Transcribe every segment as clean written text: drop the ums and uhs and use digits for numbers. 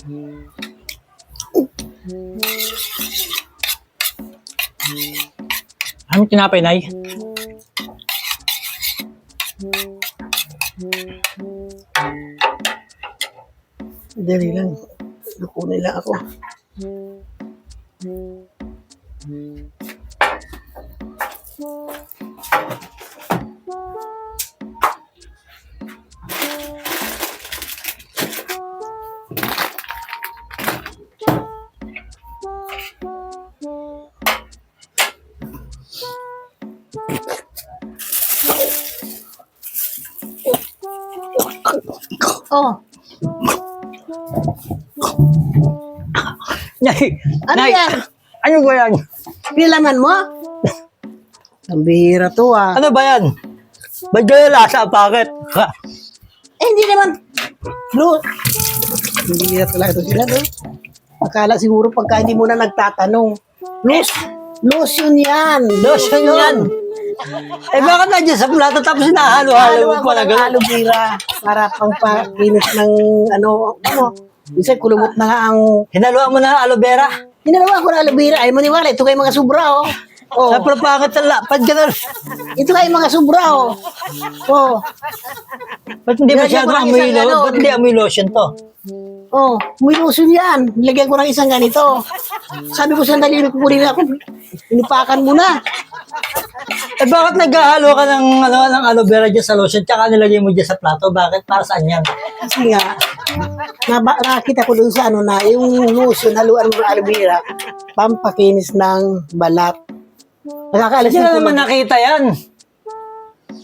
Ano tinapay, Nay? Dali lang. Lukunin lang ako. Oh, Nay! ano Nay! yan? Ano ba yan? Pilaman mo? Ang bihira to ah. Ano ba yan? Ba't ganyan lasa? Bakit? Ha? Hindi naman. Bro, ang bihira talaga ito sila, no? Akala siguro pagka hindi mo na nagtatanong. Lotion yan. Lotion yan! Eh bakit nandiyan sa plato tapos hinahalo-halo mo Ako pala ng gano'n? aloe vera para pang pakinis ng ano. Minsan kulumot na nga ang... Hinaluan mo na ng aloe vera? Hinalawa ko ng aloe vera. Ay maniwala, ito kayo mga sobra, oh. Oh, Sa pangit ang lapad gano'n. ito kayo mga sobra, oh. Oh, Ba't hindi Nilagyan masyado ko ng amoy isang lotion? ano. Ba't hindi amoy lotion to? oh, may lotion yan. Nilagyan ko ng isang ganito. Sabi ko sandali, kukunin ako. Inipakan mo na. Eh bakit naghahalo ka ng, ng aloe vera dyan sa lotion tsaka nilagay mo dyan sa plato? Bakit? Para saan yan? Kasi nga, nakita ko dun sa ano na, yung lotion, haluan mo ng aloe vera, pampakinis ng balat. Nakakaalas Hindi na naman nakita yan.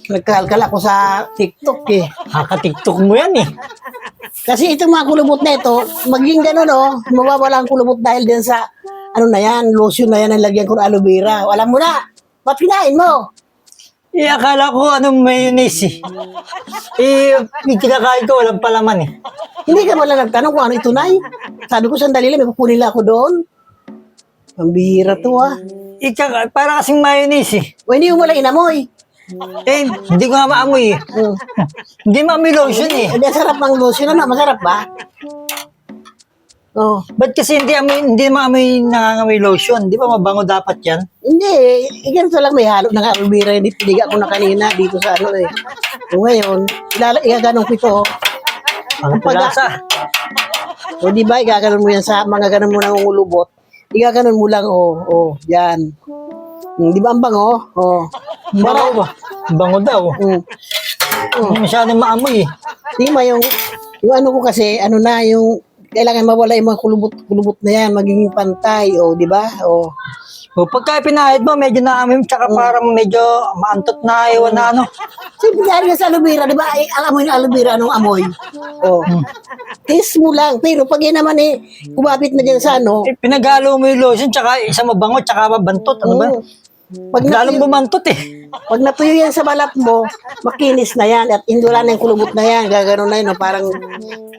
Nagkalkal ako sa TikTok eh. Kaka-tiktok mo yan eh. Kasi itong mga kulubot na ito, maging gano'n oh, mawawala ang kulubot dahil din sa, ano na yan, lotion na yan ang lagyan ko ng aloe vera. Alam mo na, ba't kinain mo? Eh, akala ko anong mayonnaise eh. Yung kinakain ko walang palaman eh. Hindi ka wala nagtanong kung ano ito, Nay. Sabi ko, sandali lang, may kukunin lang ako doon. Ang bihira to ah. Para kasing mayonnaise eh. O hindi mo wala inamoy. Eh, hindi ko nga maamoy eh. Hindi maamoy lotion eh. Hindi, sarap ng lotion na, masarap ba? Oh. Ba't kasi hindi maamoy nangangamoy lotion? Di ba mabango dapat yan? Hindi, ganito lang may halo ng aloe vera. Hindi piliga ko na kanina dito sa ano eh. O ngayon, igaganong ko ito. Ang pag-asa. O di ba, igaganon mo yan sa mga ganon mo nangungulubot. Igaganon mo lang, yan. Di ba ang bango? Bango ba? Bango daw. Hindi masyadong maamoy eh. Di ba yung ano ko kasi, ano na, yung kailangan mawala yung mga kulubot na yan, magiging pantay, di ba? O pagka pinahid mo, medyo naamoy, tsaka parang medyo maantot na iwan na ano. Siyempre, dahil sa aloe vera, di ba? Ay, alam mo yung aloe vera, anong amoy? Taste mo lang. Pero pag yan naman kumapit na dyan sa ano, Eh, pinaghalo mo yung lotion, tsaka isa mabango, tsaka mabantot. Ano ba? pag Lalong bumantot eh. pag natuyo yan sa balat mo, makinis na yan at indula na yung kulubot na yan. Gaganon na yun,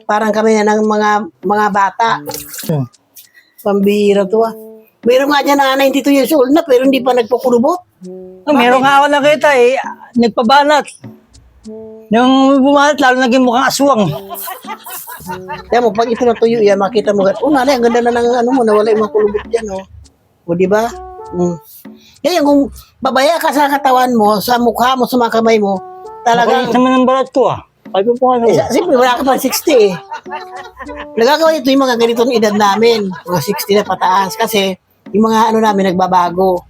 parang kami na ng mga bata. Pambihira to ah. Mayroon nga dyan na 92 years old na pero hindi pa nagpakulubot. Meron nga ako nakita eh, nagpabanat. Nung bumanat, lalo naging mukhang aswang. Kaya mo, pag ito natuyo yan, makita mo, nanay, ang ganda na ng ano mo, nawala yung mga kulubot dyan, O, di ba? Kaya kung babaya ka sa katawan mo, sa mukha mo, sa mga kamay mo, talagang, Talagang naman ang balat ko ah. Sabi ko ano. siyempre, wala ka pa 60 eh. Nagagawa ito yung mga ganitong edad namin, mga 60 na pataas, kasi yung mga ano namin nagbabago.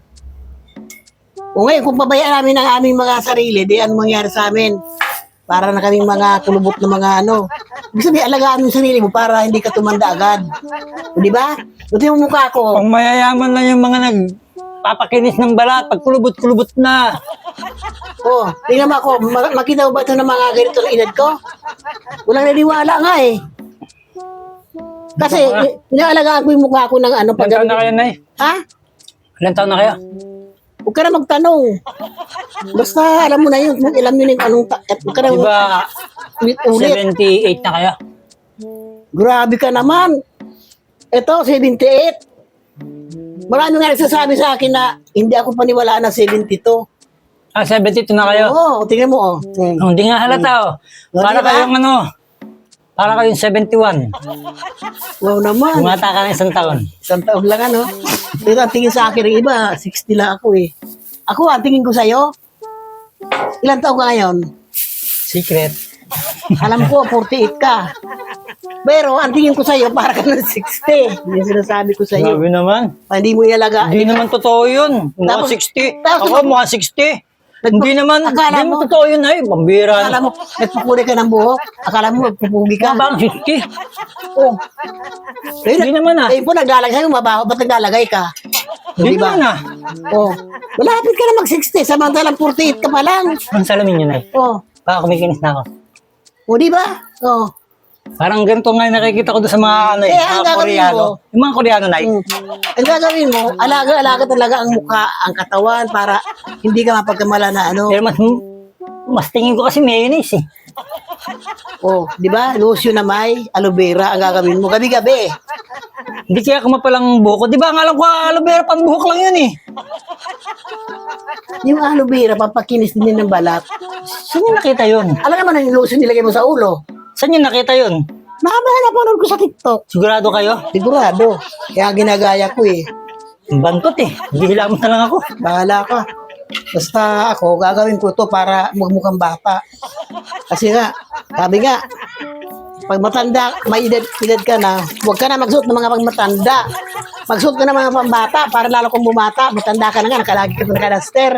O ngayon, kung pabayaan namin ang aming mga sarili, di ano mangyari sa amin? Para na kaming mga kulubot na mga ano. Ibig sabihin, alagaan mo yung sarili mo para hindi ka tumanda agad. O, di ba? Ito yung mukha ko. Pang mayayaman lang yung mga nagpapakinis ng balat, pag kulubot-kulubot na. Oh, tingnan mo ako, makita mo ba ito ng mga ganito na edad ko? Walang naniwala nga eh. Kasi, inaalagaan ko yung mukha ko ng ano. Ilan taon na kayo, Nay? Ha? Ilan taon na kayo? Huwag ka na magtanong. Basta alam mo na yun, kung alam yun yung anong huwag ka na Diba, ulit. 78 na kayo? Grabe ka naman. Ito, 78. Marami nga nagsasabi sa akin na hindi ako paniwalaan na 72. 72 na kayo? Oo, tingnan mo, Hindi nga halata oh. Para Diba? kayong Para kayong 71. Wow naman. Bumata ka ng isang taon. Isang taon lang ano. Pero ang tingin sa akin ng iba, 60 lang ako eh. Ako, ang tingin ko sa'yo, ilan taon ka ngayon? Secret. Alam ko, 48 ka. Pero ang tingin ko sa'yo, para ka ng 60. Yung sinasabi ko sa'yo. Grabe naman. Hindi mo ilaga. Hindi naman totoo yun. Mukhang Tapos- 60. tapos- Ako mukhang 60. Hindi naman. Akala Hindi mo mo- totoo yun ay. Pambira. Akala mo, nagpupuli ka ng buhok. Akala mo, magpupugi ka. Bang 60. Oh. Hindi naman ah. Eh po, naglalagay sa'yo, mabaho. Ba't naglalagay ka? Hindi naman ah. Oh. Malapit ka na mag-60. Samantalang 48 ka pa lang. Ang salamin yun ay. Oh. Baka kumikinis na ako. O, di ba? Oh. Parang ganito nga yung nakikita ko doon sa mga ano eh, Eh, ang mga gagawin Koreano. mo- Yung mga Koreano na Mm. Ang gagawin mo, alaga-alaga talaga ang mukha, ang katawan para hindi ka mapagkamala na ano. Pero mas tingin ko kasi mayonnaise eh. Oh, di ba? Lotion na may aloe vera ang gagawin mo gabi-gabi. Hindi kaya kumapalang buhok ko. Di ba ang alam ko aloe vera pang buhok lang yun eh. Yung aloe vera, papakinis din ng balat. Saan yung nakita yun? Alam naman yung lotion nilagay mo sa ulo. Saan yung nakita yun? Napanood ko sa TikTok. Sigurado kayo? Sigurado. Kaya ginagaya ko eh. Bantot eh. Gihilamos na lang ako. Bahala ka. Basta ako, gagawin ko to para magmukhang bata. Kasi nga, sabi nga, pag matanda, may edad ka na, huwag ka na magsuot ng mga pagmatanda. Magsuot ka ng mga pambata para lalo kong bumata. Matanda ka na nga, nakalagi ka pa nakadaster.